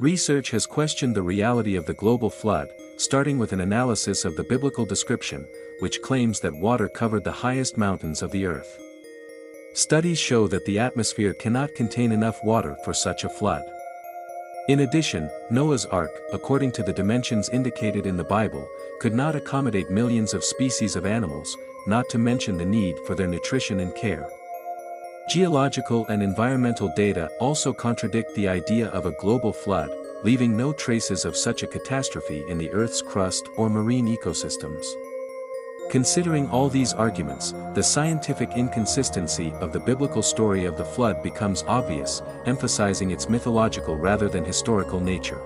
Research has questioned the reality of the global flood, starting with an analysis of the biblical description, which claims that water covered the highest mountains of the earth. Studies show that the atmosphere cannot contain enough water for such a flood. In addition, Noah's Ark, according to the dimensions indicated in the Bible, could not accommodate millions of species of animals, not to mention the need for their nutrition and care. Geological and environmental data also contradict the idea of a global flood, leaving no traces of such a catastrophe in the Earth's crust or marine ecosystems. Considering all these arguments, the scientific inconsistency of the biblical story of the flood becomes obvious, emphasizing its mythological rather than historical nature.